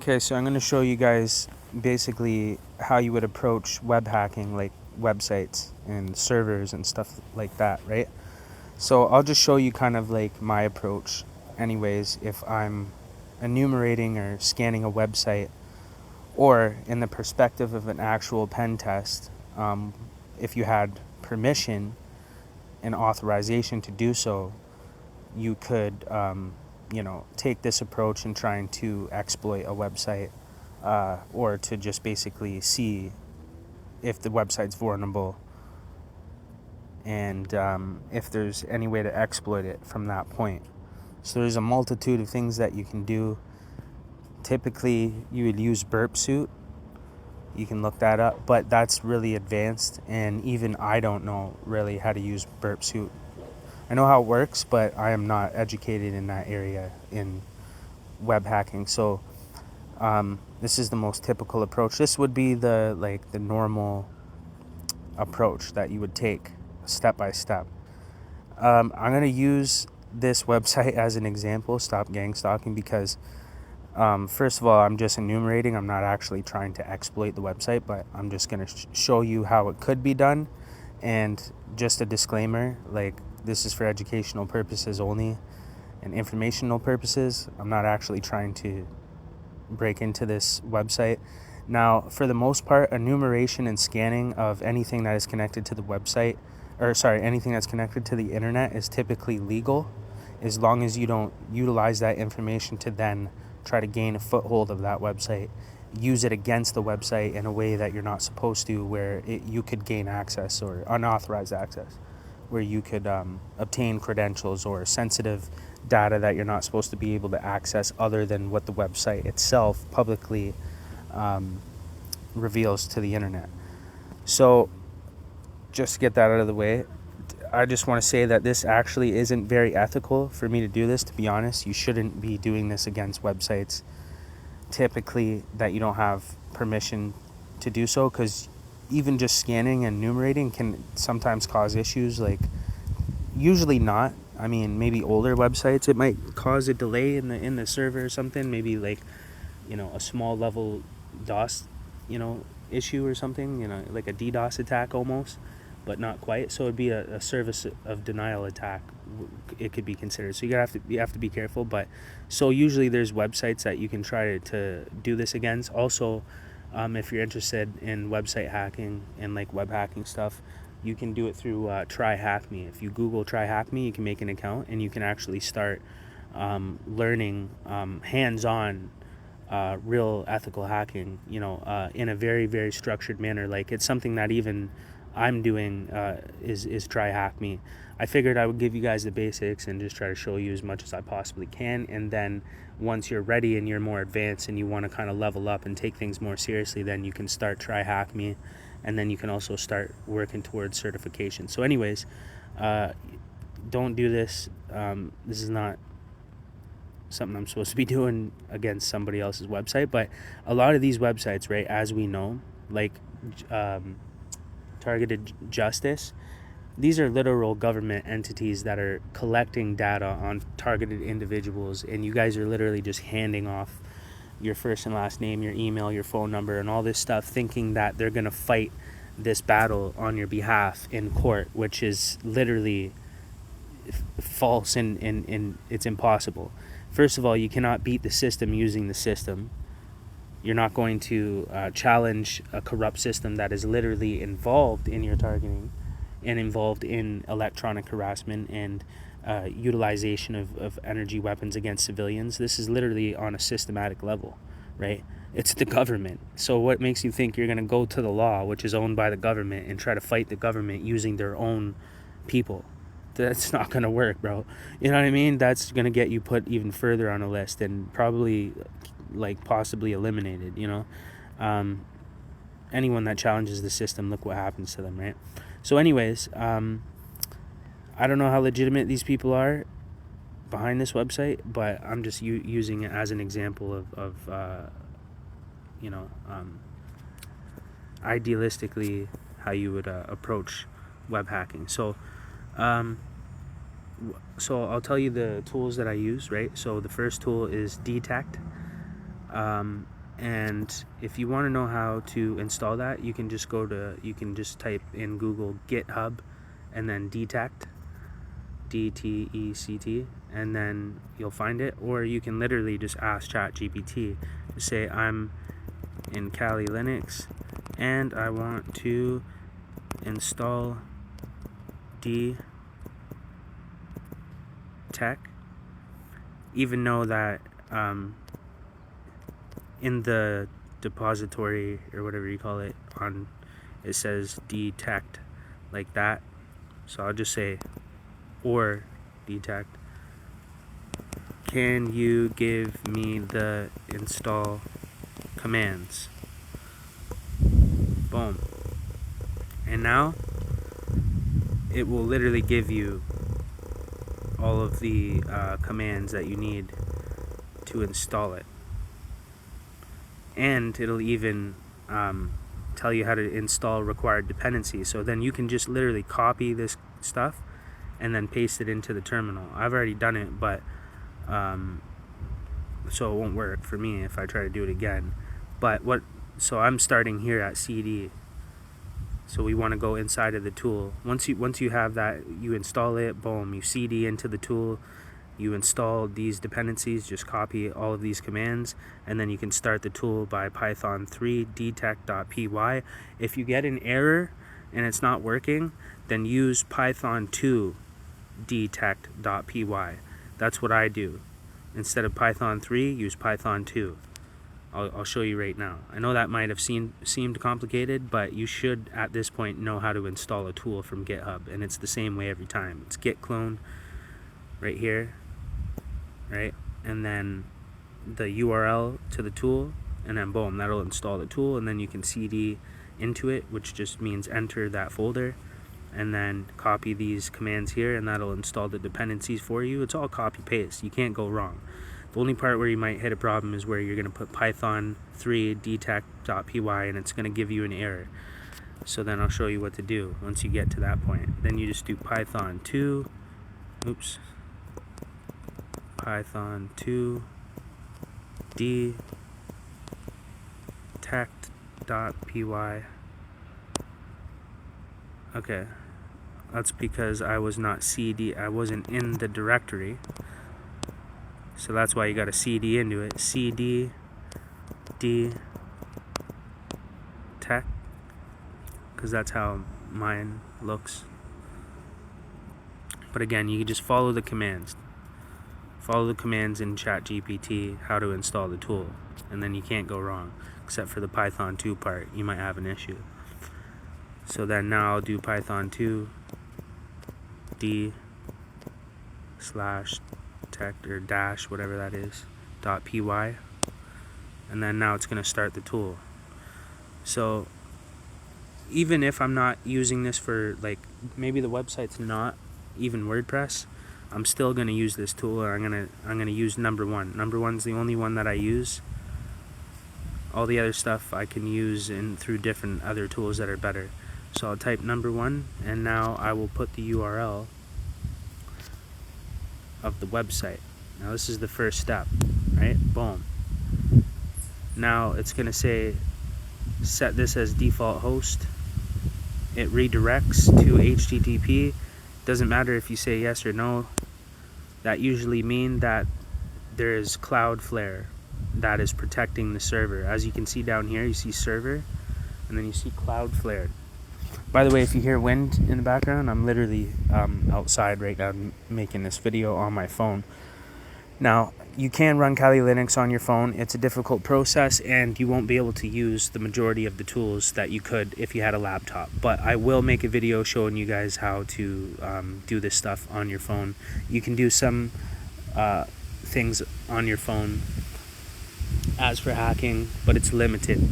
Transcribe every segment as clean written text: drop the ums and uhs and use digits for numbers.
Okay, so I'm going to show you guys basically how you would approach web hacking, like websites and servers and stuff like that, right? So I'll just show you kind of like my approach anyways if I'm enumerating or scanning a website, or in the perspective of an actual pen test, if you had permission and authorization to do so, you could take this approach in trying to exploit a website, or to just basically see if the website's vulnerable and if there's any way to exploit it from that point. So there's a multitude of things that you can do. Typically, you would use Burp Suit. You can look that up, but that's really advanced, and even I don't know really how to use Burp Suit. I know how it works, but I am not educated in that area in web hacking. So this is the most typical approach. This would be the normal approach that you would take step by step. I'm going to use this website as an example, Stop Gang Stalking, because first of all, I'm just enumerating. I'm not actually trying to exploit the website, but I'm just going to show you how it could be done. And just a disclaimer, this is for educational purposes only and informational purposes. I'm not actually trying to break into this website. Now, for the most part, enumeration and scanning of anything that is connected to the website, anything that's connected to the internet is typically legal, as long as you don't utilize that information to then try to gain a foothold of that website, use it against the website in a way that you're not supposed to, where you could gain access or unauthorized access, where you could obtain credentials or sensitive data that you're not supposed to be able to access other than what the website itself publicly reveals to the internet. So just to get that out of the way, I just want to say that this actually isn't very ethical for me to do this, to be honest. You shouldn't be doing this against websites typically that you don't have permission to do so, because even just scanning and enumerating can sometimes cause issues. Usually not. I mean, maybe older websites, it might cause a delay in the server or something. Maybe a small level DOS, issue or something. Like a DDoS attack almost, but not quite. So it'd be a service of denial attack. It could be considered. So you have to be careful. But so usually there's websites that you can try to do this against. Also, if you're interested in website hacking and web hacking stuff, you can do it through TryHackMe. If you Google TryHackMe, you can make an account and you can actually start learning hands-on real ethical hacking, in a very, very structured manner. It's something that even I'm doing is TryHackMe. I figured I would give you guys the basics and just try to show you as much as I possibly can, and then once you're ready and you're more advanced and you want to kind of level up and take things more seriously, then you can start TryHackMe, and then you can also start working towards certification. So anyways, don't do this. This is not something I'm supposed to be doing against somebody else's website, but a lot of these websites, right, as we know, Targeted Justice, these are literal government entities that are collecting data on targeted individuals, and you guys are literally just handing off your first and last name, your email, your phone number, and all this stuff, thinking that they're going to fight this battle on your behalf in court, which is literally false, and it's impossible. First of all, you cannot beat the system using the system. You're not going to challenge a corrupt system that is literally involved in your targeting and involved in electronic harassment and utilization of energy weapons against civilians. This is literally on a systematic level, right? It's the government. So what makes you think you're going to go to the law, which is owned by the government, and try to fight the government using their own people? That's not going to work, bro. You know what I mean? That's going to get you put even further on a list and probably possibly eliminated. Anyone that challenges the system, look what happens to them, right? So anyways, I don't know how legitimate these people are behind this website, but I'm just using it as an example of idealistically how you would approach web hacking. So I'll tell you the tools that I use, right? So the first tool is Detect. And if you want to know how to install that, you can just type in Google GitHub and then detect, DTECT, and then you'll find it. Or you can literally just ask ChatGPT to say, I'm in Kali Linux and I want to install detect, even know that in the depository or whatever you call it on it says detect like that. So I'll just say, or detect, can you give me the install commands? Boom. And now it will literally give you all of the commands that you need to install it. And it'll even tell you how to install required dependencies. So then you can just literally copy this stuff and then paste it into the terminal. I've already done it, but so it won't work for me if I try to do it again. But so I'm starting here at CD. So we want to go inside of the tool. Once you have that, you install it, boom, you CD into the tool, you install these dependencies, just copy all of these commands, and then you can start the tool by Python 3 detect.py. If you get an error and it's not working, then use Python 2 detect.py. That's what I do. Instead of Python 3, use Python 2. I'll show you right now. I know that might have seemed complicated, but you should at this point know how to install a tool from GitHub, and it's the same way every time. It's git clone right here, right? And then the URL to the tool, and then boom, that'll install the tool, and then you can CD into it, which just means enter that folder, and then copy these commands here, and that'll install the dependencies for you. It's all copy paste. You can't go wrong. The only part where you might hit a problem is where you're going to put Python 3 detect.py and it's going to give you an error. So then I'll show you what to do once you get to that point. Then you just do Python 2, Python 2 detect.py. Okay, that's because I wasn't in the directory. So that's why you got to CD into it. CD detect, because that's how mine looks. But again, you can just follow the commands. Follow the commands in ChatGPT how to install the tool, and then you can't go wrong. Except for the Python 2 part, you might have an issue. So then now I'll do Python 2 d/tect or dash, whatever that is, .py, and then now it's going to start the tool. So even if I'm not using this for, like, maybe the website's not even WordPress, I'm still going to use this tool, and I'm going to use number one. Number one's the only one that I use. All the other stuff I can use through different other tools that are better. So I'll type number one, and now I will put the URL of the website. Now this is the first step, right? Boom. Now it's going to say set this as default host. It redirects to HTTP. Doesn't matter if you say yes or no. That usually means that there is Cloudflare that is protecting the server. As you can see down here, you see server, and then you see Cloudflare. By the way, if you hear wind in the background, I'm literally outside right now making this video on my phone. Now, you can run Kali Linux on your phone. It's a difficult process, and you won't be able to use the majority of the tools that you could if you had a laptop. But I will make a video showing you guys how to do this stuff on your phone. You can do some things on your phone as for hacking, but it's limited.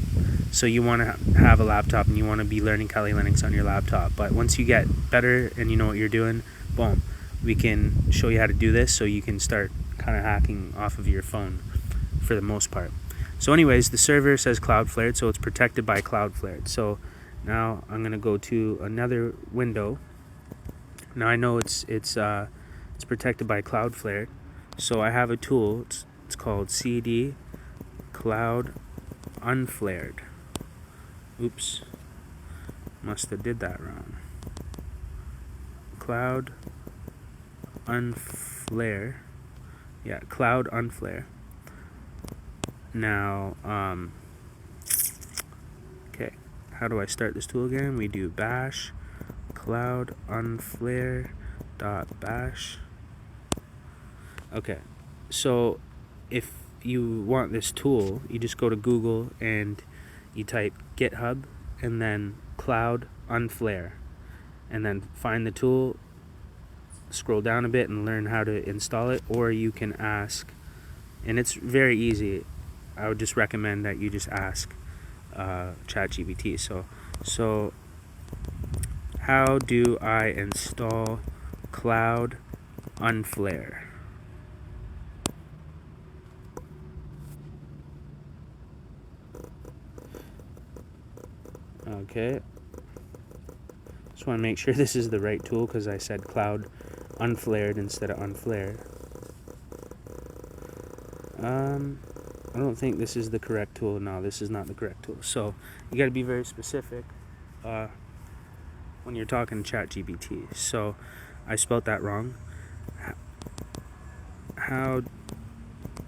So you want to have a laptop, and you want to be learning Kali Linux on your laptop. But once you get better and you know what you're doing, boom, we can show you how to do this so you can start kind of hacking off of your phone for the most part. So anyways, the server says Cloudflare, so it's protected by Cloudflare. So now I'm going to go to another window. Now I know it's protected by Cloudflare. So I have a tool, it's called CD Cloudflare unflared. Oops, must have did that wrong. Cloud unflare. Yeah, cloud unflare. Now, okay, how do I start this tool again? We do bash cloud unflare dot bash. Okay, so if you want this tool, you just go to Google and you type GitHub and then cloud unflare, and then find the tool, scroll down a bit and learn how to install it. Or you can ask, and it's very easy, I would just recommend that you just ask ChatGPT. So how do I install cloud unflare? Okay, just want to make sure this is the right tool because I said cloud unflared instead of unflare. I don't think this is the correct tool. No, this is not the correct tool. So you got to be very specific when you're talking to ChatGPT. So I spelled that wrong. How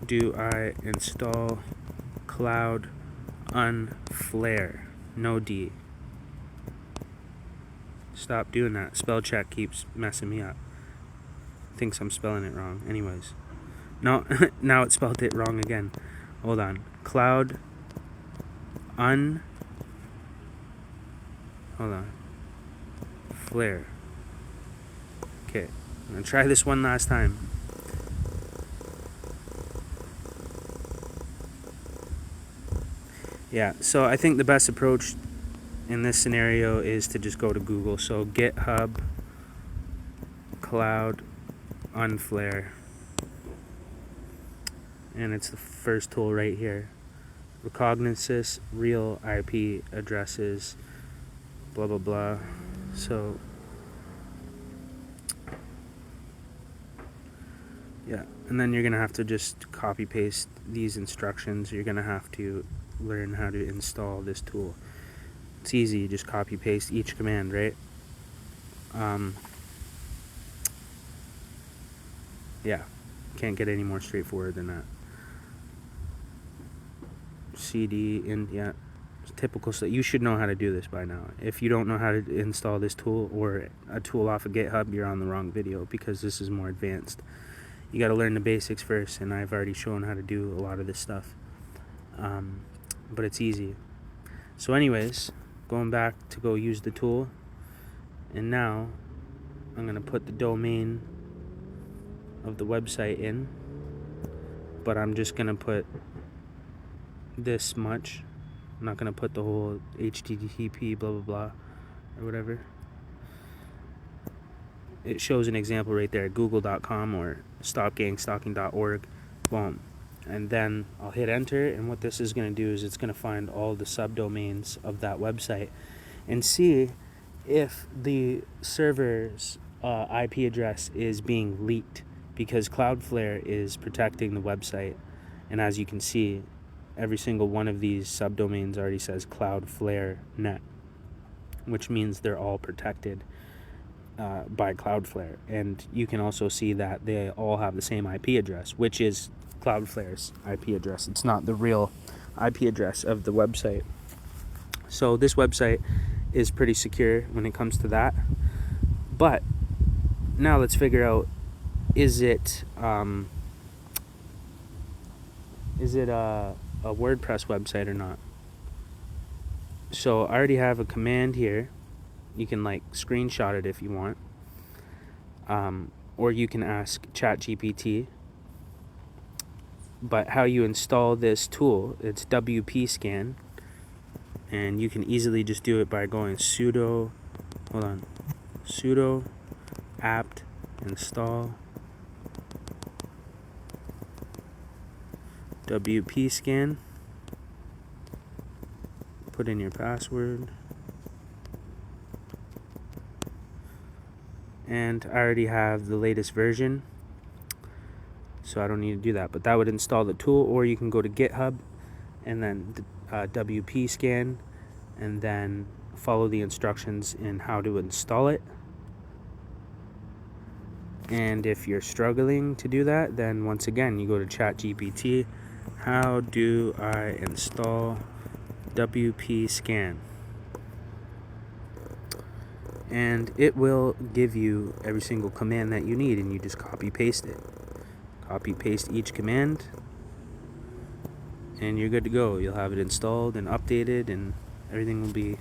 do I install cloud unflare? No D. Stop doing that. Spell check keeps messing me up. Thinks I'm spelling it wrong. Anyways. No, now it spelled it wrong again. Hold on. Cloud hold on. Flare. Okay. I'm going to try this one last time. Yeah, so I think the best approach in this scenario is to just go to Google. So GitHub cloud unflare, and it's the first tool right here. Recognizes real IP addresses, blah blah blah. So yeah, and then you're gonna have to just copy paste these instructions. You're gonna have to learn how to install this tool. It's easy, you just copy paste each command, right? Yeah, can't get any more straightforward than that. CD and yeah, typical stuff. You should know how to do this by now. If you don't know how to install this tool or a tool off of GitHub, you're on the wrong video because this is more advanced. You got to learn the basics first, and I've already shown how to do a lot of this stuff. But it's easy. So anyways, going back to go use the tool, and now I'm going to put the domain of the website in, but I'm just going to put this much. I'm not going to put the whole HTTP blah blah blah or whatever. It shows an example right there, google.com or stopgangstalking.org. Boom. And then I'll hit enter, and what this is going to do is it's going to find all the subdomains of that website and see if the server's IP address is being leaked, because Cloudflare is protecting the website. And as you can see, every single one of these subdomains already says Cloudflare net, which means they're all protected by Cloudflare. And you can also see that they all have the same IP address, which is Cloudflare's IP address. It's not the real IP address of the website. So this website is pretty secure when it comes to that. But now let's figure out, is it a WordPress website or not? So I already have a command here. You can like screenshot it if you want, or you can ask ChatGPT. But how you install this tool, it's WP Scan, and you can easily just do it by going sudo apt install WP Scan. Put in your password, and I already have the latest version, so I don't need to do that. But that would install the tool. Or you can go to GitHub, and then WP Scan, and then follow the instructions in how to install it. And if you're struggling to do that, then once again you go to ChatGPT. How do I install WP Scan? And it will give you every single command that you need, and you just copy paste it. Copy paste each command, and you're good to go. You'll have it installed and updated, and everything will be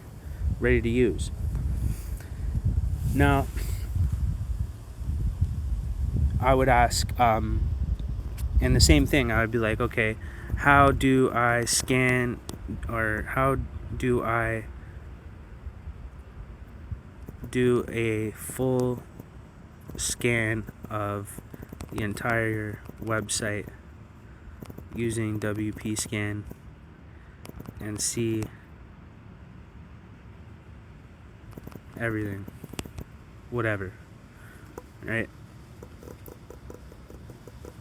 ready to use. Now, I would ask, and the same thing, I would be like, okay, how do I scan, or how do I do a full scan of the entire website using WP Scan and see everything, whatever, right?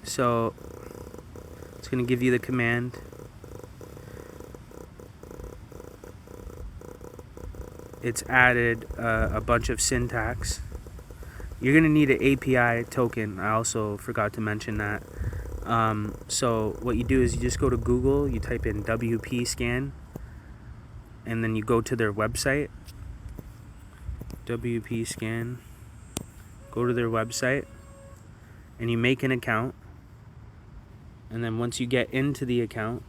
So it's going to give you the command. It's added a bunch of syntax. You're going to need an API token. I also forgot to mention that. So what you do is you just go to Google, you type in WP Scan, and then you go to their website. WP Scan. Go to their website, and you make an account. And then once you get into the account,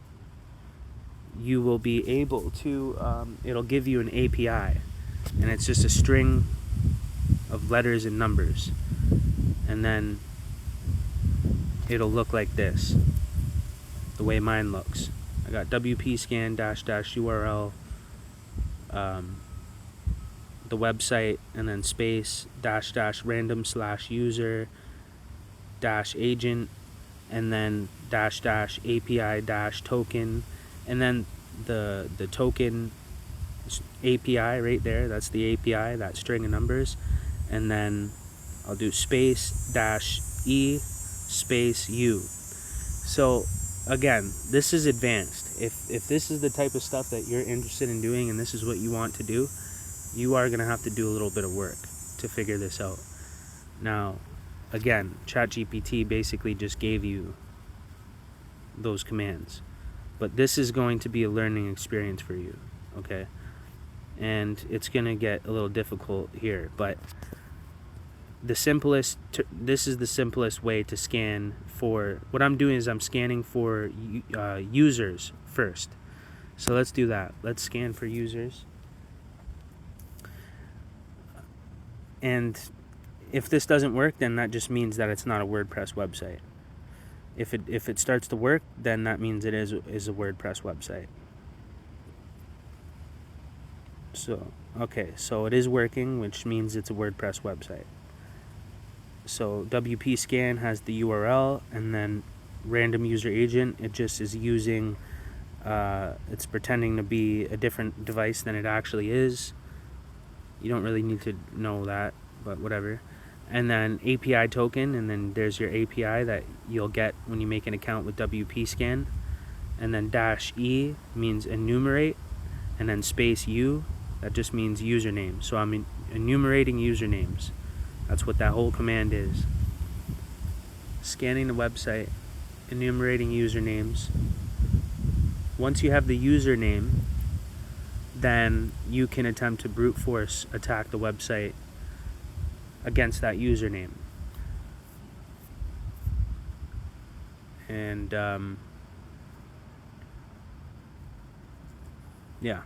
you will be able to, it'll give you an API, and it's just a string of letters and numbers, and then it'll look like this, the way mine looks. I got WP Scan --URL, the website, and then space --random/user -agent, and then --API -token, and then the token API right there. That's the API, that string of numbers, and then I'll do space -E space U. So again, this is advanced. If this is the type of stuff that you're interested in doing, and this is what you want to do, you are going to have to do a little bit of work to figure this out. Now, again, ChatGPT basically just gave you those commands, but this is going to be a learning experience for you, okay? And it's going to get a little difficult here, but this is the simplest way to scan for, what I'm doing is I'm scanning for users first. So let's do that. Let's scan for users. And if this doesn't work, then that just means that it's not a WordPress website. If it starts to work, then that means it is a WordPress website. So, okay, so it is working, which means it's a WordPress website. So WP Scan has the URL, and then random user agent, it just is using, it's pretending to be a different device than it actually is. You don't really need to know that, but whatever. And then API token, and then there's your API that you'll get when you make an account with WP Scan. And then -E means enumerate, and then space U, that just means username. So I'm enumerating usernames. That's what that whole command is. Scanning the website, enumerating usernames. Once you have the username, then you can attempt to brute force attack the website against that username. And yeah,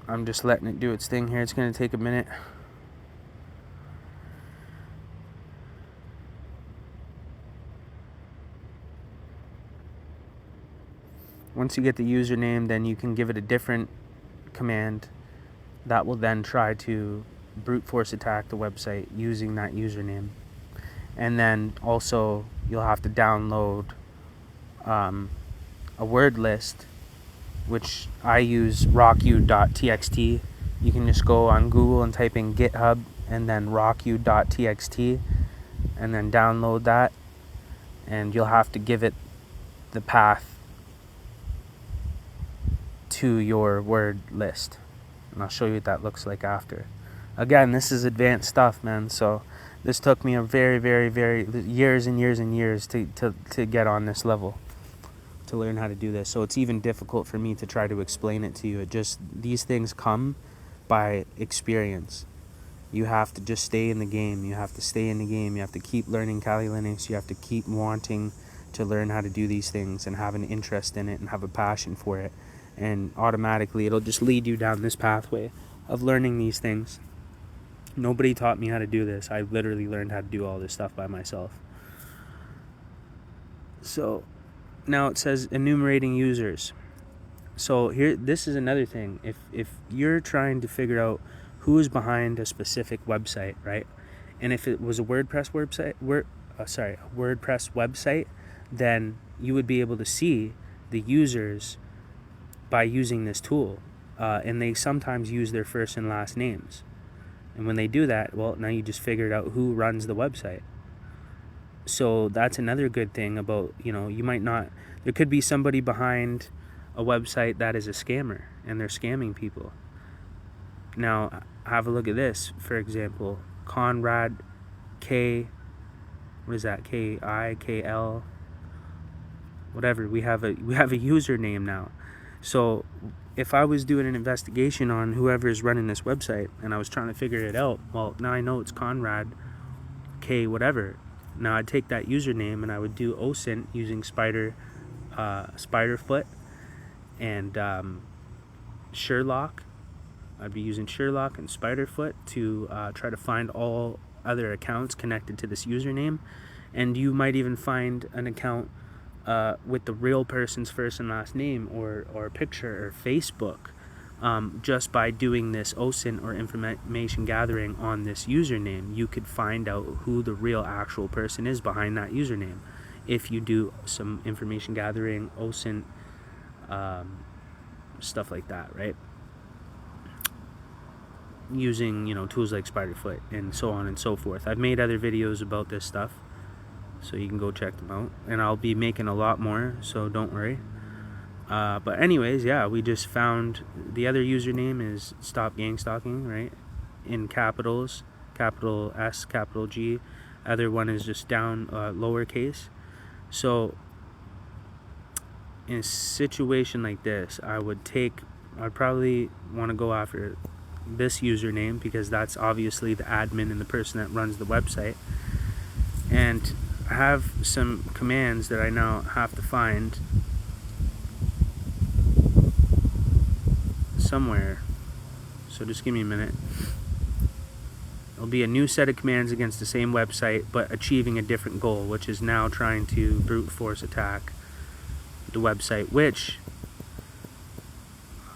I'm just letting it do its thing here. It's going to take a minute. Once you get the username, then you can give it a different command that will then try to brute force attack the website using that username. And then also you'll have to download a word list, which I use rockyou.txt. You can just go on Google and type in GitHub and then rockyou.txt, and then download that, and you'll have to give it the path to your word list. And I'll show you what that looks like after. Again, this is advanced stuff, man. So this took me a very years and years and years to get on this level, to learn how to do this. So it's even difficult for me to try to explain it to you. These things come by experience. You have to just stay in the game. You have to stay in the game. You have to keep learning Kali Linux. You have to keep wanting to learn how to do these things and have an interest in it and have a passion for it. And automatically it'll just lead you down this pathway of learning these things. Nobody taught me how to do this. I literally learned how to do all this stuff by myself. So now it says enumerating users. So here, this is another thing. If you're trying to figure out who is behind a specific website, right? And if it was a WordPress website, then you would be able to see the users by using this tool. And they sometimes use their first and last names. And when they do that, well, now you just figured out who runs the website. So that's another good thing about, you might not, there could be somebody behind a website that is a scammer and they're scamming people. Now, have a look at this. For example, Conrad K, what is that? KIKL, whatever. We have a username now. So if I was doing an investigation on whoever is running this website and I was trying to figure it out, well, now I know it's Conrad K whatever. Now I'd take that username and I would do OSINT using Spiderfoot and Sherlock. I'd be using Sherlock and Spiderfoot to try to find all other accounts connected to this username. And you might even find an account with the real person's first and last name or picture or Facebook, just by doing this OSINT or information gathering on this username. You could find out who the real actual person is behind that username if you do some information gathering, OSINT, stuff like that, right? Using tools like Spiderfoot and so on and so forth. I've made other videos about this stuff, so you can go check them out, and I'll be making a lot more, so don't worry. But anyways, yeah, we just found the other username is Stop Gang Stalking, right? In capitals, capital S, capital G. Other one is just down lowercase. So in a situation like this, I'd probably want to go after this username because that's obviously the admin and the person that runs the website, and I have some commands that I now have to find somewhere, so just give me a minute. It'll be a new set of commands against the same website but achieving a different goal, which is now trying to brute force attack the website, which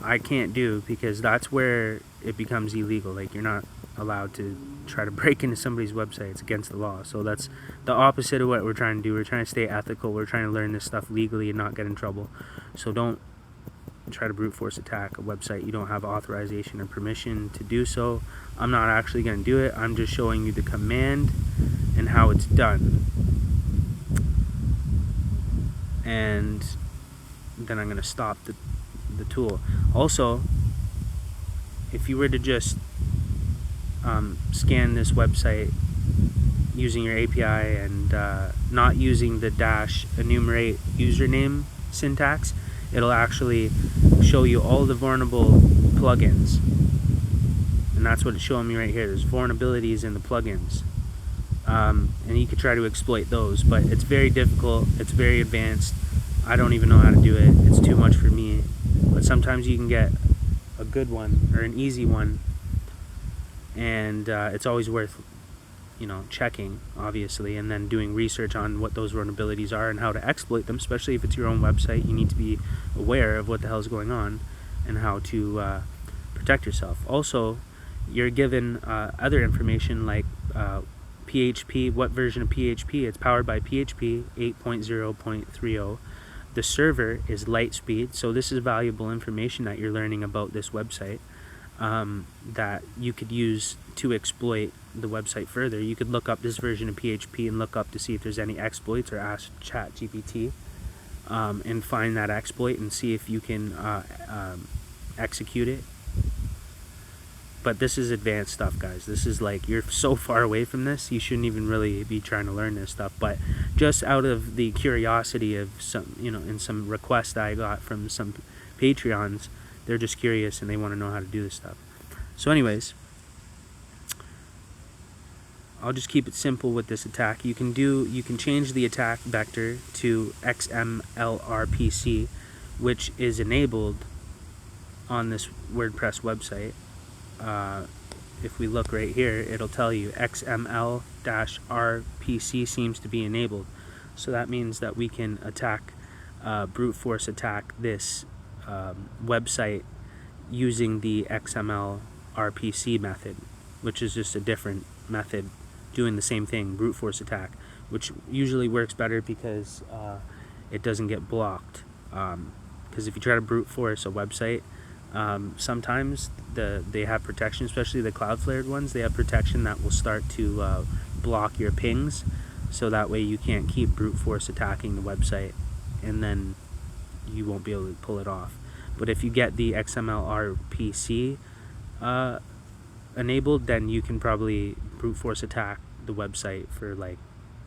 I can't do because that's where it becomes illegal. Like, you're not allowed to try to break into somebody's website. It's against the law. So that's the opposite of what we're trying to do. We're trying to stay ethical. We're trying to learn this stuff legally and not get in trouble. So don't try to brute force attack a website. You don't have authorization or permission to do so. I'm not actually going to do it. I'm just showing you the command and how it's done. And then I'm going to stop the tool. Also, if you were to just scan this website using your API and not using the -enumerate username syntax, it'll actually show you all the vulnerable plugins, and that's what it's showing me right here. There's vulnerabilities in the plugins, and you could try to exploit those, but it's very difficult. It's very advanced. I don't even know how to do it. It's too much for me. But sometimes you can get a good one or an easy one, and it's always worth checking, obviously, and then doing research on what those vulnerabilities are and how to exploit them. Especially if it's your own website, you need to be aware of what the hell is going on and how to protect yourself. Also, you're given other information like PHP, what version of PHP. It's powered by PHP 8.0.30. The server is Lightspeed, so this is valuable information that you're learning about this website that you could use to exploit the website further. You could look up this version of PHP and look up to see if there's any exploits, or ask ChatGPT and find that exploit and see if you can execute it. But this is advanced stuff, guys. This is like, you're so far away from this, you shouldn't even really be trying to learn this stuff. But just out of the curiosity of some, in some requests that I got from some Patreons, they're just curious and they want to know how to do this stuff. So anyways, I'll just keep it simple with this attack. You can change the attack vector to XMLRPC, which is enabled on this WordPress website. If we look right here, it'll tell you XML-RPC seems to be enabled. So that means that we can attack, brute force attack this website using the XML-RPC method, which is just a different method doing the same thing, brute force attack, which usually works better because it doesn't get blocked. Because if you try to brute force a website, sometimes they have protection, especially the Cloudflare ones. They have protection that will start to block your pings, so that way you can't keep brute force attacking the website, and then you won't be able to pull it off. But if you get the XML-RPC enabled, then you can probably brute force attack the website for like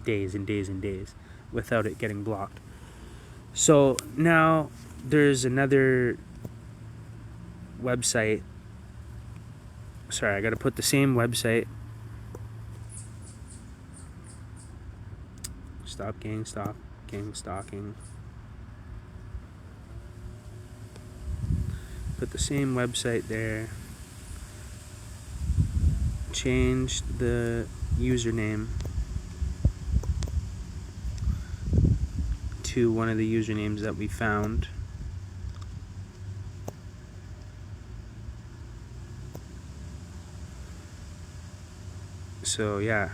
days and days and days without it getting blocked. So now there's another website. Sorry, I gotta put the same website. Stop gang stalking. Put the same website there. Change the username to one of the usernames that we found. So yeah,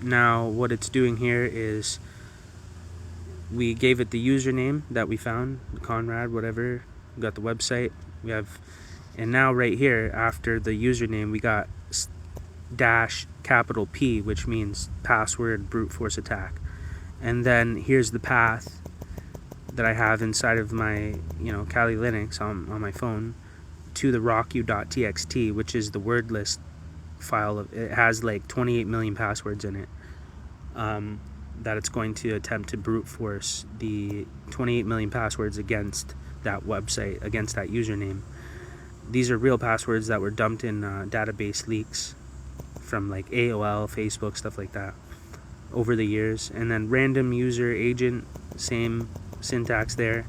now what it's doing here is we gave it the username that we found, Conrad, whatever. We got the website. We have, and now right here after the username we got -P, which means password brute force attack. And then here's the path that I have inside of my, Kali Linux on my phone to the rocku.txt, which is the word list file. It has like 28 million passwords in it, that it's going to attempt to brute force the 28 million passwords against that website, against that username. These are real passwords that were dumped in database leaks from like AOL, Facebook, stuff like that over the years. And then random user agent, same syntax there,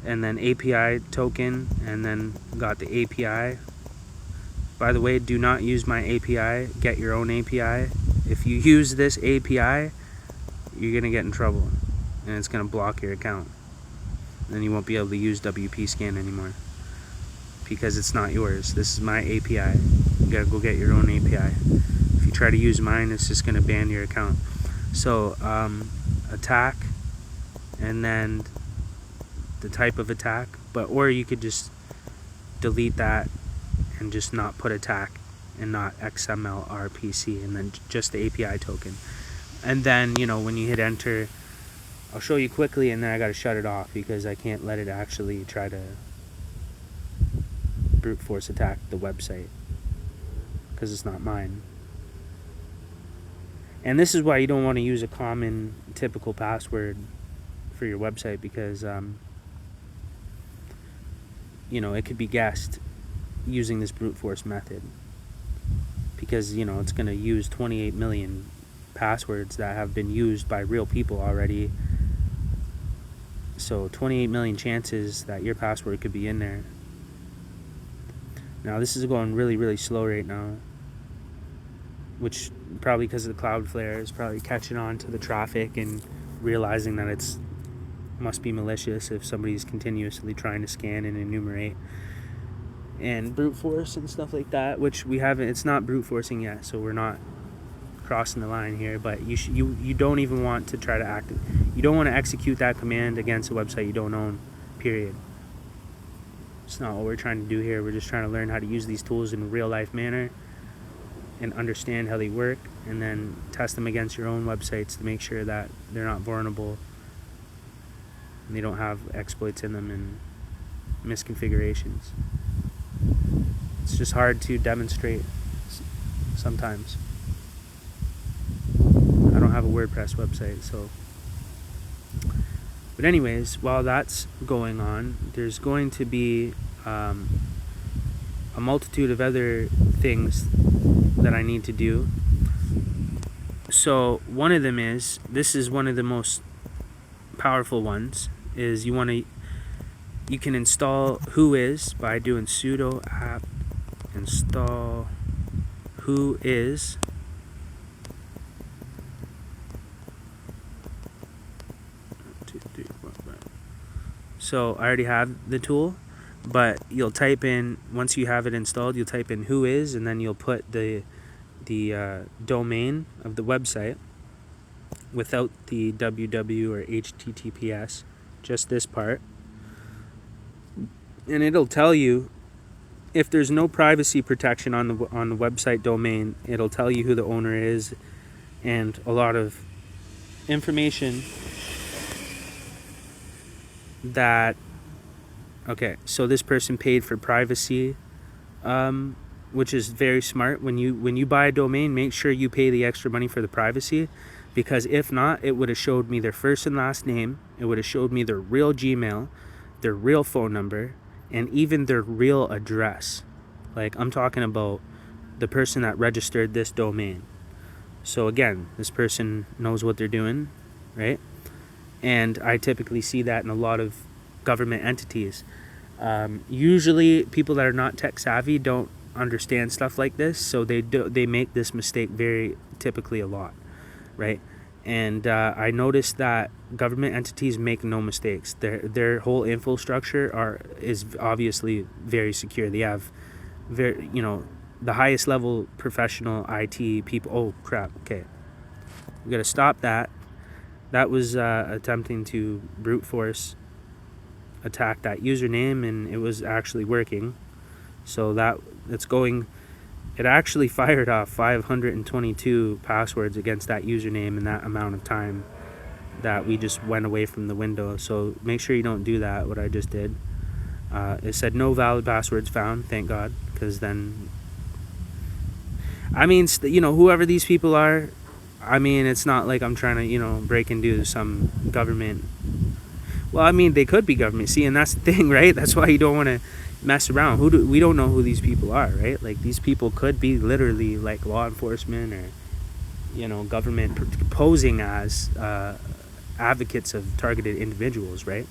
and then API token, and then got the API. By the way, do not use my API, get your own API. If you use this API, you're gonna get in trouble and it's gonna block your account, and you won't be able to use WP Scan anymore because it's not yours. This is my API. You gotta go get your own API. If you try to use mine, it's just gonna ban your account. So attack, and then the type of attack, or you could just delete that and just not put attack and not XML-RPC, and then just the API token. And then when you hit enter, I'll show you quickly, and then I gotta shut it off because I can't let it actually try to brute force attack the website because it's not mine. And this is why you don't want to use a common typical password for your website, because it could be guessed using this brute force method, because it's going to use 28 million passwords that have been used by real people already. So 28 million chances that your password could be in there. Now this is going really, really slow right now, which probably because of the Cloudflare is probably catching on to the traffic and realizing that it's must be malicious if somebody's continuously trying to scan and enumerate and brute force and stuff like that, which we haven't. It's not brute forcing yet, so we're not crossing the line here. But you don't even want to try to you don't want to execute that command against a website you don't own, period. It's not what we're trying to do here. We're just trying to learn how to use these tools in a real life manner and understand how they work, and then test them against your own websites to make sure that they're not vulnerable and they don't have exploits in them and misconfigurations. It's just hard to demonstrate sometimes. I don't have a WordPress website, so. But anyways, while that's going on, there's going to be a multitude of other things that I need to do. So one of them is, this is one of the most powerful ones, is you can install Whois by doing sudo apt install Whois. So I already have the tool, but you'll type in, once you have it installed, you'll type in Whois, and then you'll put the domain of the website without the www or https, just this part, and it'll tell you if there's no privacy protection on the website domain. It'll tell you who the owner is and a lot of information that, okay, so this person paid for privacy, which is very smart. When you buy a domain, make sure you pay the extra money for the privacy, because if not, it would have showed me their first and last name, it would have showed me their real Gmail, their real phone number, and even their real address. Like, I'm talking about the person that registered this domain. So again, this person knows what they're doing, right? And I typically see that in a lot of government entities. Usually people that are not tech savvy don't understand stuff like this, so they make this mistake very typically a lot, right? And I noticed that government entities make no mistakes. Their whole infrastructure is obviously very secure. They have the highest level professional IT people. Oh crap, okay, we gotta stop that. That was attempting to brute force attack that username, and it was actually working. So it actually fired off 522 passwords against that username in that amount of time that we just went away from the window. So make sure you don't do that, what I just did. It said no valid passwords found, thank God, because then, I mean, whoever these people are, I mean, it's not like I'm trying to, break into some government. Well, I mean, they could be government. See, and that's the thing, right? That's why you don't want to mess around. We don't know who these people are, right? Like, these people could be literally like law enforcement or, government posing as advocates of targeted individuals, right?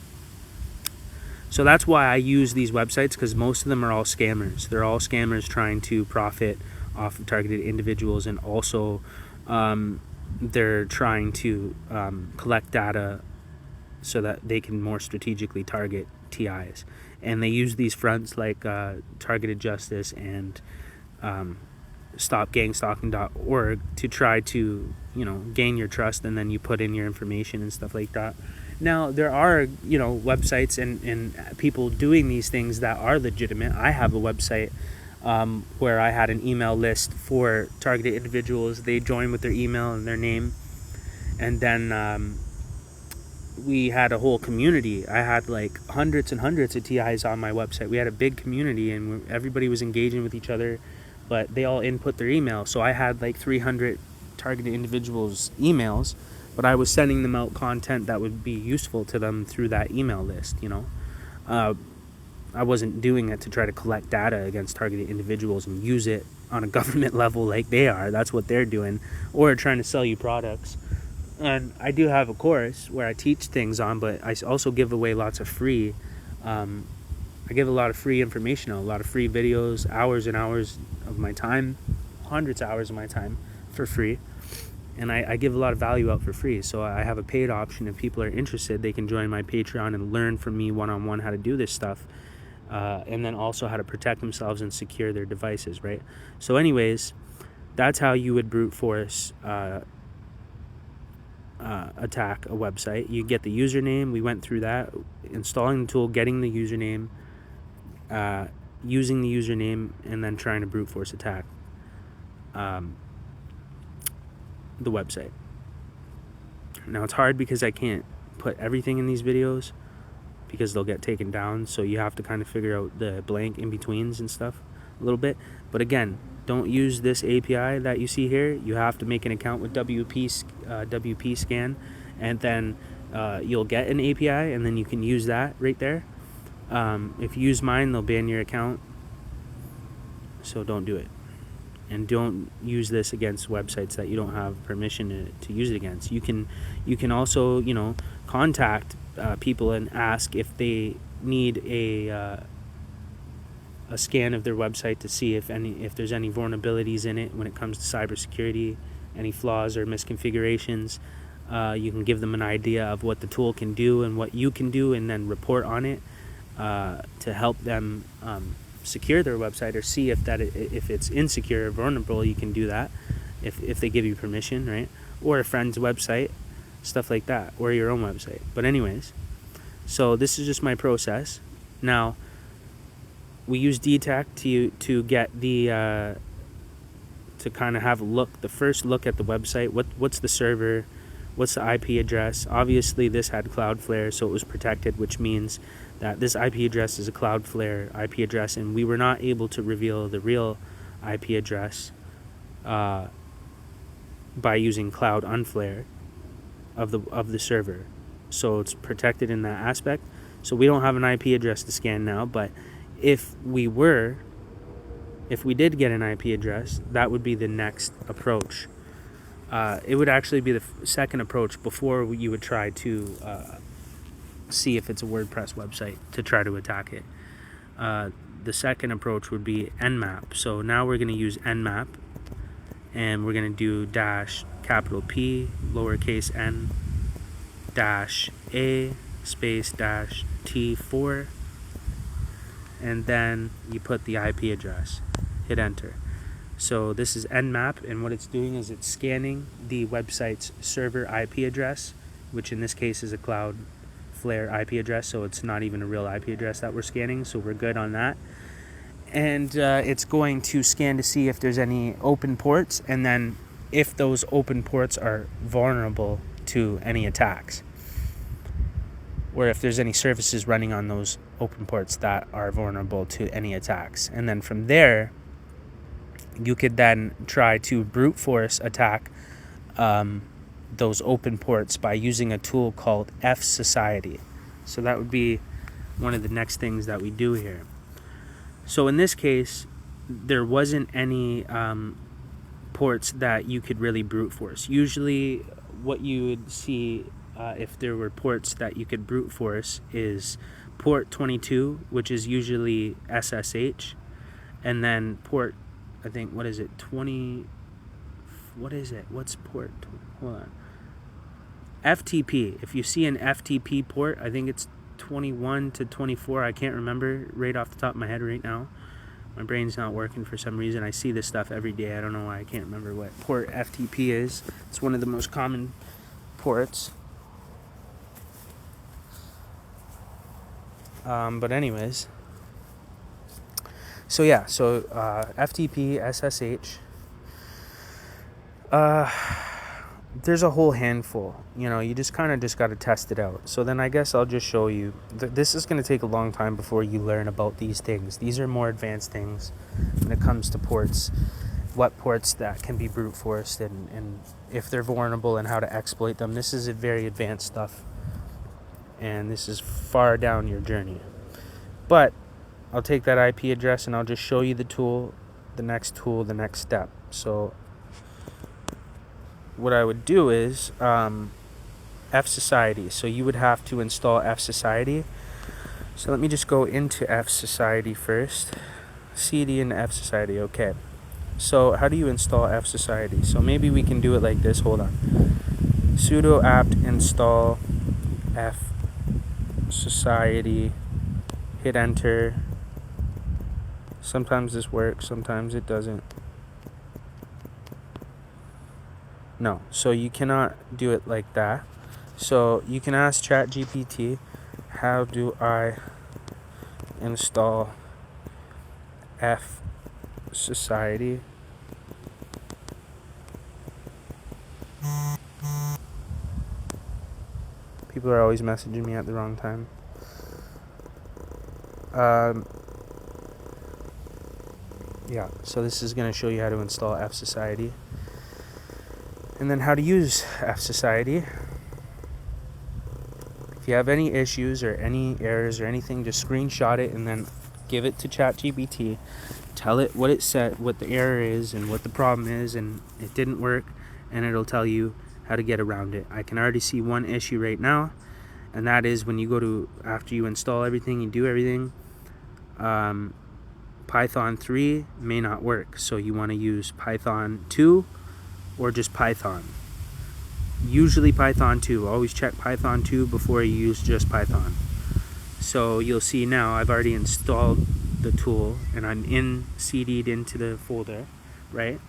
So that's why I use these websites, because most of them are all scammers. They're all scammers trying to profit off of targeted individuals, and also they're trying to collect data so that they can more strategically target TIs. And they use these fronts like Targeted Justice and StopGangStalking.org to try to, gain your trust, and then you put in your information and stuff like that. Now, there are, websites and people doing these things that are legitimate. I have a website where I had an email list for targeted individuals. They join with their email and their name, and then we had a whole community. I had like hundreds and hundreds of TIs on my website. We had a big community, and everybody was engaging with each other, but they all input their email. So I had like 300 targeted individuals' emails, but I was sending them out content that would be useful to them through that email list, I wasn't doing it to try to collect data against targeted individuals and use it on a government level like they are. That's what they're doing, or trying to sell you products. And I do have a course where I teach things on, but I also give away lots of free, I give a lot of free information, a lot of free videos, hours and hours of my time, hundreds of hours of my time for free. And I give a lot of value out for free. So I have a paid option. If people are interested, they can join my Patreon and learn from me one-on-one how to do this stuff. And then also how to protect themselves and secure their devices, right? So anyways, that's how you would brute force attack a website. You get the username. We went through that. Installing the tool, getting the username, using the username, and then trying to brute force attack the website. Now, it's hard because I can't put everything in these videos because they'll get taken down, so you have to kind of figure out the blank in betweens and stuff a little bit. But again, don't use this API that you see here. You have to make an account with WP Scan, and then you'll get an API, and then you can use that right there. If you use mine, they'll ban your account, so don't do it. And don't use this against websites that you don't have permission to use it against. You can also, you know, contact people and ask if they need a scan of their website to see if there's any vulnerabilities in it when it comes to cybersecurity, any flaws or misconfigurations. You can give them an idea of what the tool can do and what you can do, and then report on it to help them secure their website, or see if it's insecure or vulnerable. You can do that if they give you permission, right? Or a friend's website, stuff like that, or your own website. But anyways, so this is just my process. Now, we use DTAC to get the to kind of have the first look at the website. What's the server? What's the IP address? Obviously, this had Cloudflare, so it was protected, which means that this IP address is a Cloudflare IP address, and we were not able to reveal the real IP address by using Cloud Unflare of the server. So it's protected in that aspect. So we don't have an IP address to scan now, but if we did get an IP address, that would be the next approach. It would actually be the second approach before you would try to see if it's a WordPress website to try to attack it. The second approach would be Nmap. So now we're going to use Nmap, and we're going to do -P, lowercase n, -A, space -T4, and then you put the IP address. Hit enter. So this is Nmap, and what it's doing is it's scanning the website's server IP address, which in this case is a Cloudflare IP address, so it's not even a real IP address that we're scanning, so we're good on that. And it's going to scan to see if there's any open ports, and then if those open ports are vulnerable to any attacks, or if there's any services running on those open ports that are vulnerable to any attacks. And then from there, you could then try to brute force attack those open ports by using a tool called F-Society. So that would be one of the next things that we do here. So in this case, there wasn't any ports that you could really brute force. Usually what you would see if there were ports that you could brute force is port 22, which is usually SSH, and then port, I think, what is it, 20, what is it, what's port, hold on, FTP. If you see an FTP port, I think it's 21 to 24, I can't remember right off the top of my head right now. My brain's not working for some reason. I see this stuff every day. I don't know why I can't remember what port FTP is. It's one of the most common ports. But anyways, so yeah, so FTP, SSH, there's a whole handful. You know, you just got to test it out. So then I guess I'll just show you. This is going to take a long time before you learn about these things. These are more advanced things when it comes to ports, what ports that can be brute forced, and if they're vulnerable and how to exploit them. This is a very advanced stuff, and this is far down your journey. But I'll take that IP address and I'll just show you the tool, the next step. So what I would do is F-Society. So you would have to install F-Society. So let me just go into F-Society first. CD and F-Society, okay. So how do you install F-Society? So maybe we can do it like this, hold on. Sudo apt install F-Society, hit enter. Sometimes this works, sometimes it doesn't. No, so you cannot do it like that. So you can ask ChatGPT, how do I install F-Society? People are always messaging me at the wrong time. Yeah, so this is going to show you how to install F-Society. And then how to use F-Society. If you have any issues or any errors or anything, just screenshot it and then give it to ChatGPT. Tell it what it said, what the error is and what the problem is, and it didn't work, and it'll tell you how to get around it. I can already see one issue right now, and that is when you go to, after you install everything, you do everything, Python 3 may not work, so you want to use Python 2 or just Python. Usually Python 2. Always check Python 2 before you use just Python. So you'll see now I've already installed the tool and I'm CD'd into the folder, right?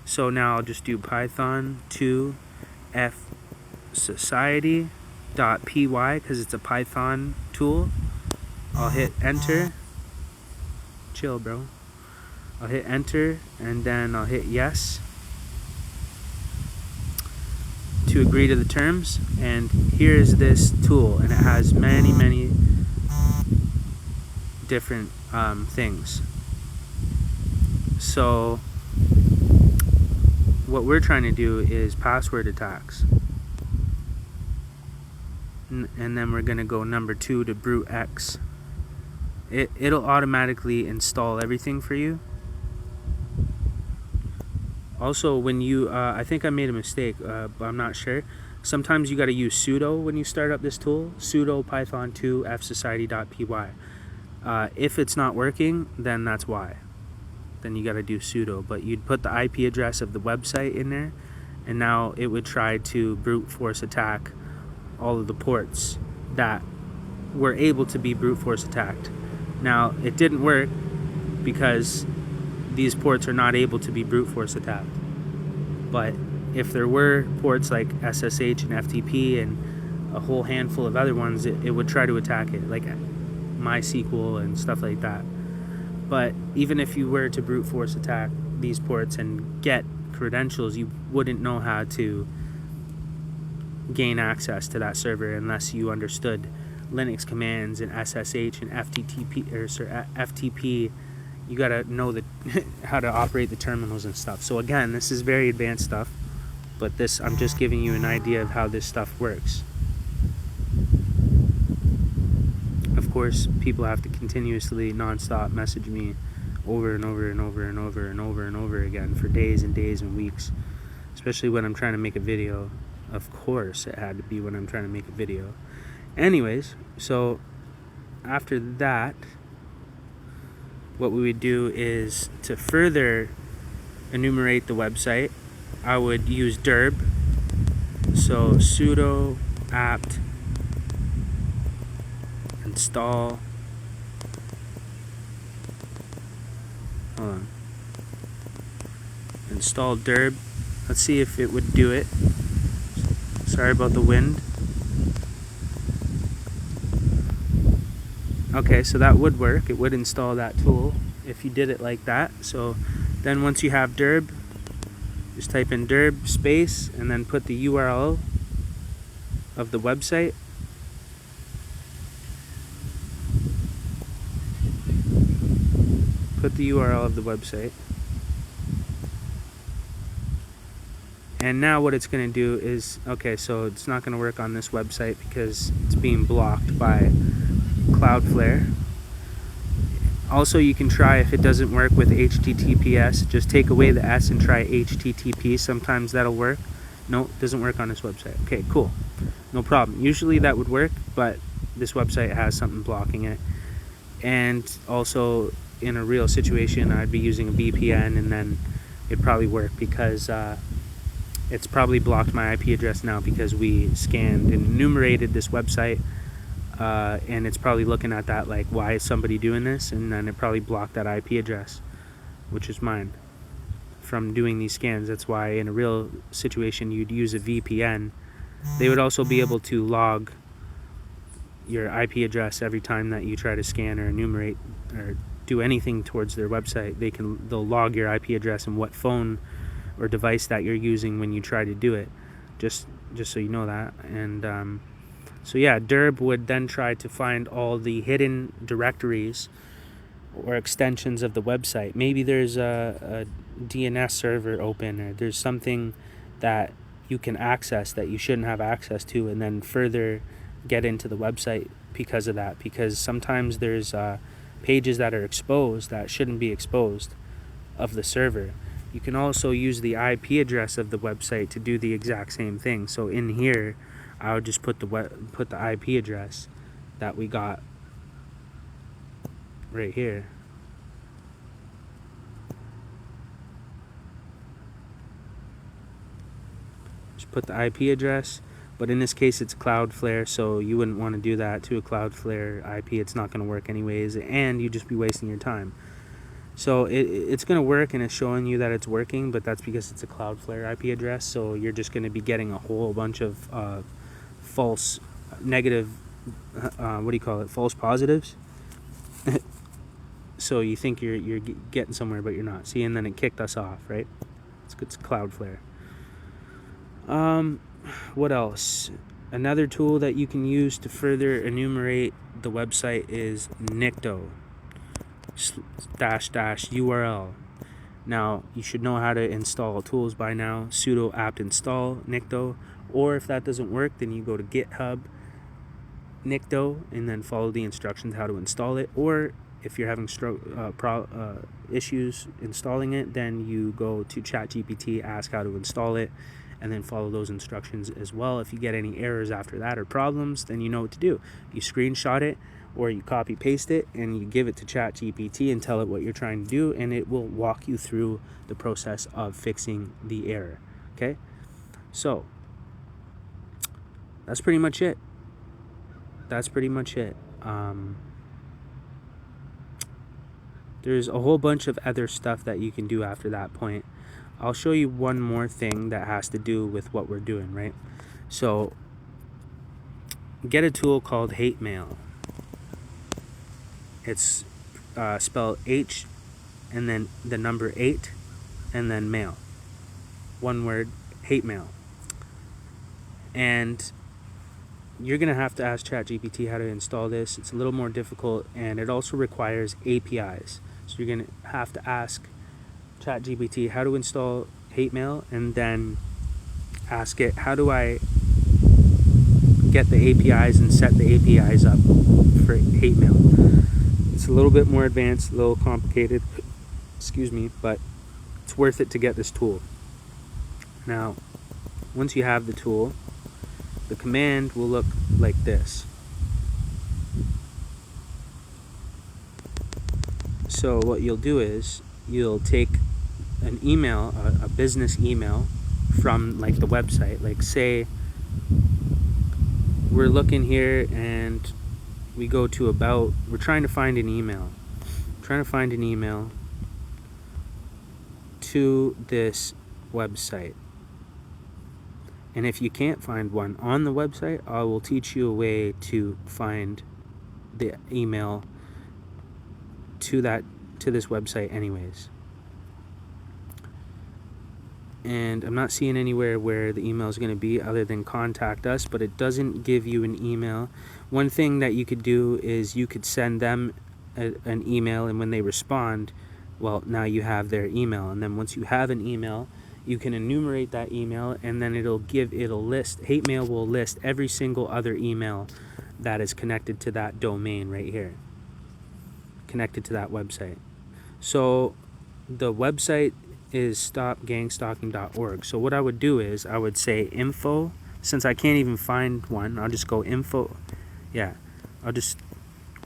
So now I'll just do Python 2 F Society.py because it's a Python tool. I'll hit enter. Chill, bro. I'll hit enter and then I'll hit yes to agree to the terms, and here's this tool, and it has many different things. So what we're trying to do is password attacks, and then we're gonna go number 2 to brute X. It'll automatically install everything for you. Also, when you, I think I made a mistake, but I'm not sure. Sometimes you got to use sudo when you start up this tool. Sudo python 2 fsociety.py. If it's not working, then that's why. Then you got to do sudo. But you'd put the IP address of the website in there, and now it would try to brute force attack all of the ports that were able to be brute force attacked. Now, it didn't work because these ports are not able to be brute force attacked. But if there were ports like SSH and FTP and a whole handful of other ones, it would try to attack it, like MySQL and stuff like that. But even if you were to brute force attack these ports and get credentials, you wouldn't know how to gain access to that server unless you understood Linux commands and SSH and FTP. You gotta know how to operate the terminals and stuff. So again, this is very advanced stuff, but this, I'm just giving you an idea of how this stuff works. Of course, people have to continuously, non-stop message me over and over and over and over and over and over again for days and days and weeks, especially when I'm trying to make a video. Of course, it had to be when I'm trying to make a video. Anyways, so after that, what we would do is, to further enumerate the website, I would use dirb. So sudo apt install, hold on, install dirb. Let's see if it would do it. Sorry about the wind. Okay, so that would work. It would install that tool if you did it like that. So then once you have dirb, just type in dirb space and then put the URL of the website. Put the URL of the website. And now what it's going to do is, okay, so it's not going to work on this website because it's being blocked by Cloudflare. Also, you can try, if it doesn't work with HTTPS, just take away the S and try HTTP. Sometimes that'll work. No, it doesn't work on this website. Okay, cool. No problem. Usually that would work, but this website has something blocking it. And also, in a real situation, I'd be using a VPN, and then it'd probably work because it's probably blocked my IP address now because we scanned and enumerated this website. And it's probably looking at that like, why is somebody doing this? And then it probably blocked that IP address, which is mine, from doing these scans. That's why in a real situation you'd use a VPN. They would also be able to log your IP address every time that you try to scan or enumerate or do anything towards their website. They'll log your IP address and what phone or device that you're using when you try to do it, just so you know that. And So yeah, Derb would then try to find all the hidden directories or extensions of the website. Maybe there's a DNS server open, or there's something that you can access that you shouldn't have access to, and then further get into the website because of that. Because sometimes there's pages that are exposed that shouldn't be exposed of the server. You can also use the IP address of the website to do the exact same thing. So in here, I would just put the IP address that we got right here. Just put the IP address, but in this case it's Cloudflare, so you wouldn't want to do that to a Cloudflare IP. It's not going to work anyways, and you'd just be wasting your time. So it's going to work, and it's showing you that it's working, but that's because it's a Cloudflare IP address, so you're just going to be getting a whole bunch of false negative, false positives. So you think you're getting somewhere, but you're not. See, and then it kicked us off, right? It's Cloudflare. What else? Another tool that you can use to further enumerate the website is Nikto --URL. Now, you should know how to install tools by now. Sudo apt install Nikto, or if that doesn't work, then you go to GitHub Nikto and then follow the instructions how to install it. Or if you're having issues installing it, then you go to ChatGPT, ask how to install it, and then follow those instructions as well. If you get any errors after that or problems, then you know what to do. You screenshot it, or you copy paste it, and you give it to ChatGPT and tell it what you're trying to do, and it will walk you through the process of fixing the error. Okay, so that's pretty much it. There's a whole bunch of other stuff that you can do after that point. I'll show you one more thing that has to do with what we're doing, right? So get a tool called Hate Mail. It's spelled H and then the number 8 and then mail. One word, Hate Mail. And you're going to have to ask ChatGPT how to install this. It's a little more difficult, and it also requires APIs. So you're going to have to ask ChatGPT how to install Hate Mail, and then ask it, how do I get the APIs and set the APIs up for Hate Mail. It's a little bit more advanced, a little complicated, but it's worth it to get this tool. Now, once you have the tool, the command will look like this. So what you'll do is you'll take an email, a business email from like the website. Like say we're looking here and we go to about, we're trying to find an email. To this website. And if you can't find one on the website, I will teach you a way to find the email to this website anyways. And I'm not seeing anywhere where the email is going to be other than contact us, but it doesn't give you an email. One thing that you could do is you could send them an email, and when they respond, well, now you have their email. And then once you have an email, you can enumerate that email, and then it'll list, Hate Mail will list every single other email that is connected to that domain right here, connected to that website. So the website is stopgangstalking.org. So what I would do is I would say info, since I can't even find one, I'll just go info. Yeah,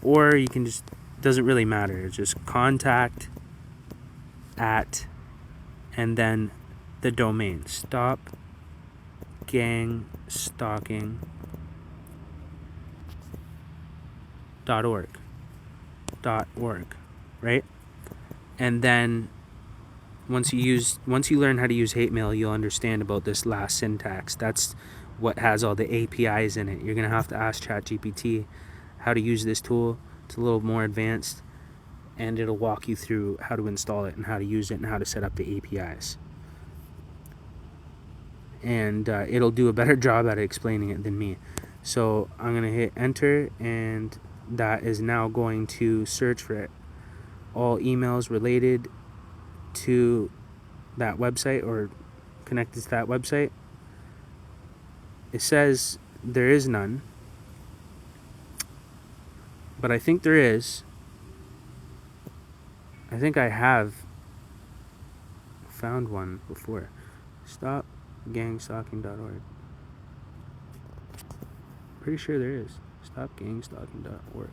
or you can just, doesn't really matter. It's just contact at, and then the domain, stopgangstalking.org, right? And then once you learn how to use Hate Mail, you'll understand about this last syntax. That's what has all the APIs in it. You're gonna have to ask ChatGPT how to use this tool. It's a little more advanced, and it'll walk you through how to install it and how to use it and how to set up the APIs. And it'll do a better job at explaining it than me. So I'm going to hit enter, and that is now going to search for all emails related to that website or connected to that website. It says there is none, but I think there is. I think I have found one before. StopGangStalking.org. Pretty sure there is. StopGangStalking.org.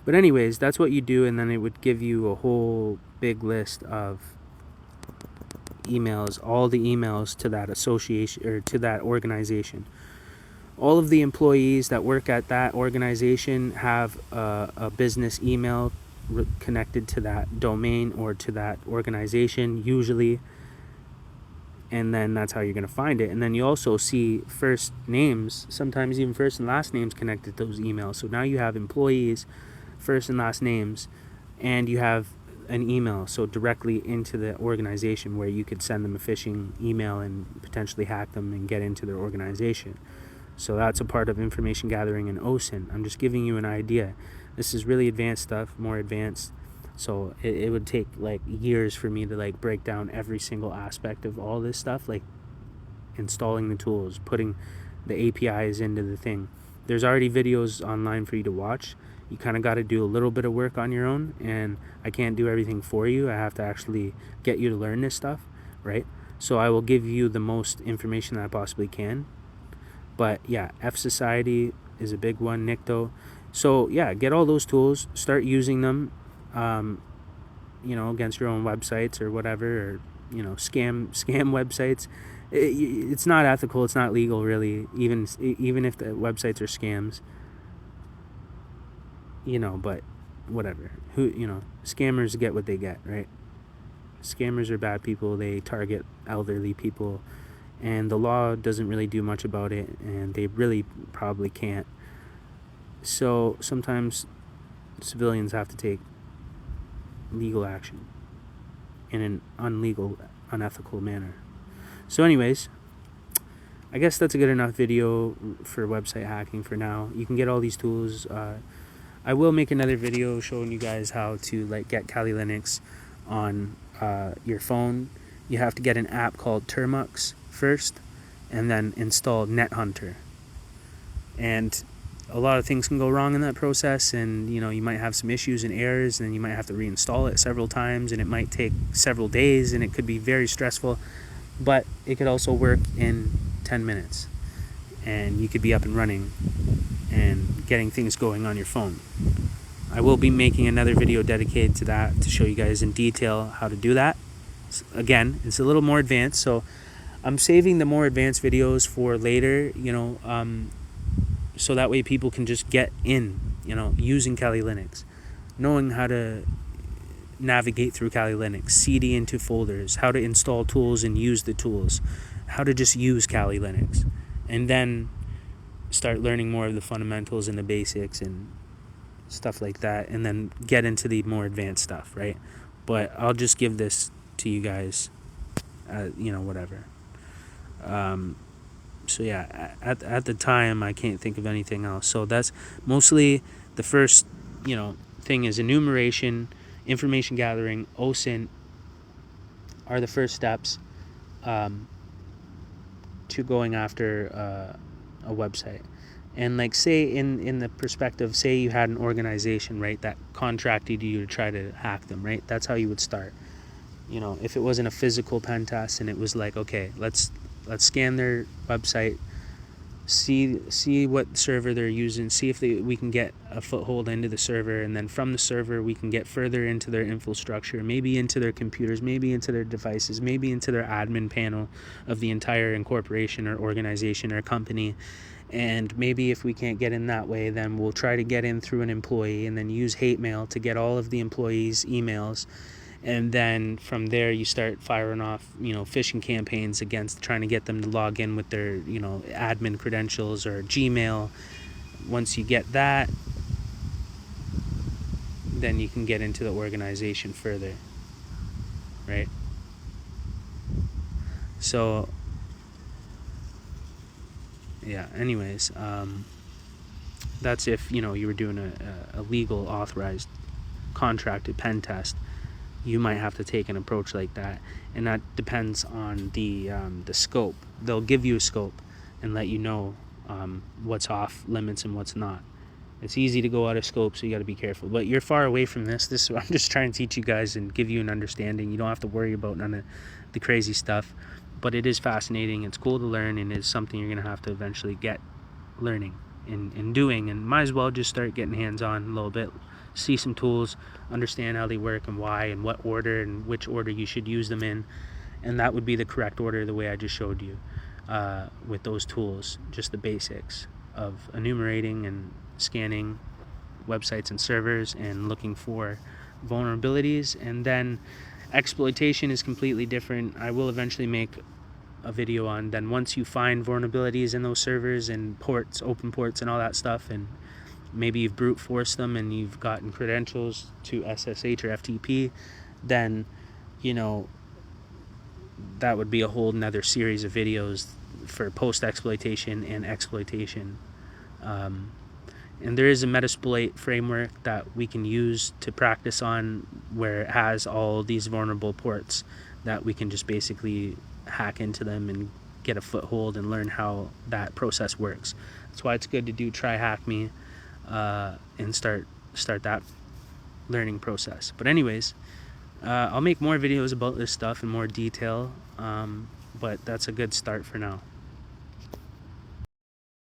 But anyways, that's what you do, and then it would give you a whole big list of emails, all the emails to that association or to that organization. All of the employees that work at that organization have a business email connected to that domain or to that organization usually, and then that's how you're going to find it. And then you also see first names, sometimes even first and last names connected to those emails. So now you have employees, first and last names, and you have an email, so directly into the organization, where you could send them a phishing email and potentially hack them and get into their organization. So that's a part of information gathering in OSINT. I'm just giving you an idea. This is really advanced stuff, more advanced. So it would take like years for me to like break down every single aspect of all this stuff, like installing the tools, putting the APIs into the thing. There's already videos online for you to watch. You kind of got to do a little bit of work on your own, and I can't do everything for you. I have to actually get you to learn this stuff, right? So I will give you the most information that I possibly can. But yeah, F Society is a big one, Nikto. So yeah, get all those tools, start using them, against your own websites or whatever, or scam websites. It's not ethical, it's not legal really, even if the websites are scams. But whatever. Scammers get what they get, right? Scammers are bad people. They target elderly people, and the law doesn't really do much about it, and they really probably can't. So sometimes civilians have to take legal action in an unethical manner. So anyways, I guess that's a good enough video for website hacking for now. You can get all these tools. I will make another video showing you guys how to get Kali Linux on your phone. You have to get an app called Termux first, and then install NetHunter. And a lot of things can go wrong in that process, and you might have some issues and errors, and you might have to reinstall it several times, and it might take several days, and it could be very stressful. But it could also work in 10 minutes, and you could be up and running and getting things going on your phone. I will be making another video dedicated to that to show you guys in detail how to do that. Again, it's a little more advanced, so I'm saving the more advanced videos for later, so that way people can just get in, using Kali Linux, knowing how to navigate through Kali Linux, CD into folders, how to install tools and use the tools, how to just use Kali Linux, and then start learning more of the fundamentals and the basics and stuff like that, and then get into the more advanced stuff, right? But I'll just give this to you guys, whatever. So yeah, at the time I can't think of anything else. So that's mostly the first, thing is enumeration, information gathering, OSINT are the first steps to going after a website. And say in the perspective, say you had an organization, right, that contracted you to try to hack them, right? That's how you would start. If it wasn't a physical pen test and it was like, okay, let's scan their website, see what server they're using, see if we can get a foothold into the server, and then from the server we can get further into their infrastructure, maybe into their computers, maybe into their devices, maybe into their admin panel of the entire incorporation or organization or company. And maybe if we can't get in that way, then we'll try to get in through an employee and then use hate mail to get all of the employees' emails. And then from there you start firing off, phishing campaigns against trying to get them to log in with their, admin credentials or Gmail. Once you get that, then you can get into the organization further, right? So yeah, anyways, that's if, you know, you were doing a legal authorized contracted pen test. You might have to take an approach like that, and that depends on the scope. They'll give you a scope and let you know what's off limits and what's not. It's easy to go out of scope, so you got to be careful. But you're far away from this. I'm just trying to teach you guys and give you an understanding. You don't have to worry about none of the crazy stuff. But it is fascinating. It's cool to learn, and it's something you're going to have to eventually get learning and doing. And might as well just start getting hands-on a little bit. See some tools, understand how they work and why and what order and which order you should use them in. And that would be the correct order, the way I just showed you with those tools. Just the basics of enumerating and scanning websites and servers and looking for vulnerabilities. And then exploitation is completely different. I will eventually make a video on then once you find vulnerabilities in those servers and ports, open ports and all that stuff, and maybe you've brute forced them and you've gotten credentials to SSH or FTP, then, you know, that would be a whole nother series of videos for post-exploitation and exploitation. And there is a Metasploit framework that we can use to practice on, where it has all these vulnerable ports that we can just basically hack into them and get a foothold and learn how that process works. That's why it's good to do Try Hack Me and start that learning process. But anyways, I'll make more videos about this stuff in more detail, but that's a good start for now.